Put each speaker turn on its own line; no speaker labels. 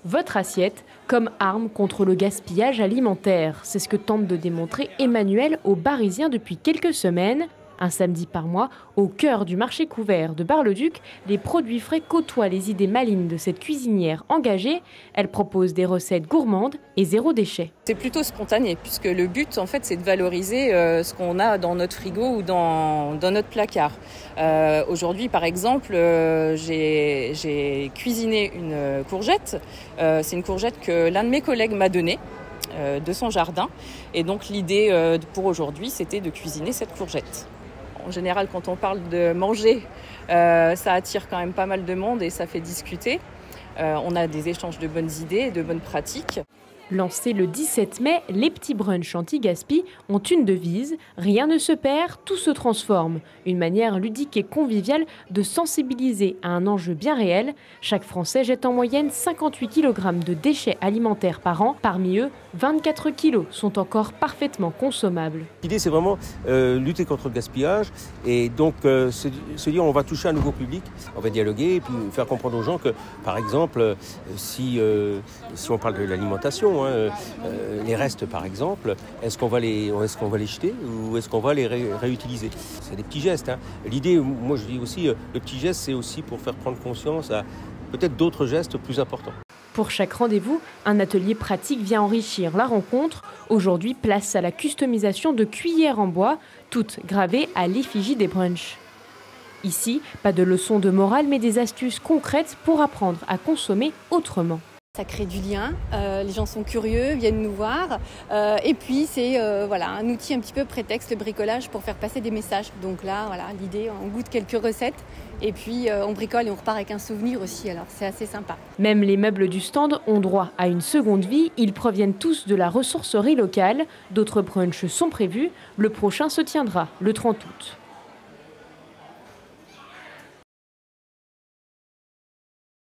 votre assiette comme arme contre le gaspillage alimentaire. C'est ce que tente de démontrer Emmanuel aux Barisiens depuis quelques semaines. Un samedi par mois, au cœur du marché couvert de Bar-le-Duc, les produits frais côtoient les idées malignes de cette cuisinière engagée. Elle propose des recettes gourmandes et zéro déchet.
C'est plutôt spontané puisque le but en fait c'est de valoriser ce qu'on a dans notre frigo ou dans notre placard. Aujourd'hui par exemple j'ai cuisiné une courgette. C'est une courgette que l'un de mes collègues m'a donnée de son jardin et donc l'idée pour aujourd'hui c'était de cuisiner cette courgette. En général, quand on parle de manger, ça attire quand même pas mal de monde et ça fait discuter. On a des échanges de bonnes idées et de bonnes pratiques.
Lancés le 17 mai, les petits brunchs anti-gaspi ont une devise « Rien ne se perd, tout se transforme ». Une manière ludique et conviviale de sensibiliser à un enjeu bien réel. Chaque Français jette en moyenne 58 kg de déchets alimentaires par an. Parmi eux, 24 kg sont encore parfaitement consommables.
L'idée, c'est vraiment lutter contre le gaspillage et donc se dire on va toucher un nouveau public, on va dialoguer et puis faire comprendre aux gens que, par exemple, si on parle de l'alimentation, les restes par exemple, est-ce qu'on va les jeter ou est-ce qu'on va les réutiliser? C'est des petits gestes. L'idée, moi je dis aussi, le petit geste c'est aussi pour faire prendre conscience à peut-être d'autres gestes plus importants.
Pour chaque rendez-vous, un atelier pratique vient enrichir la rencontre. Aujourd'hui, place à la customisation de cuillères en bois, toutes gravées à l'effigie des brunchs. Ici, pas de leçons de morale, mais des astuces concrètes pour apprendre à consommer autrement.
Ça crée du lien, les gens sont curieux, viennent nous voir et puis c'est un outil un petit peu prétexte, le bricolage, pour faire passer des messages. Donc là, l'idée, on goûte quelques recettes et puis on bricole et on repart avec un souvenir aussi, alors c'est assez sympa.
Même les meubles du stand ont droit à une seconde vie, ils proviennent tous de la ressourcerie locale. D'autres brunchs sont prévus, le prochain se tiendra le 30 août.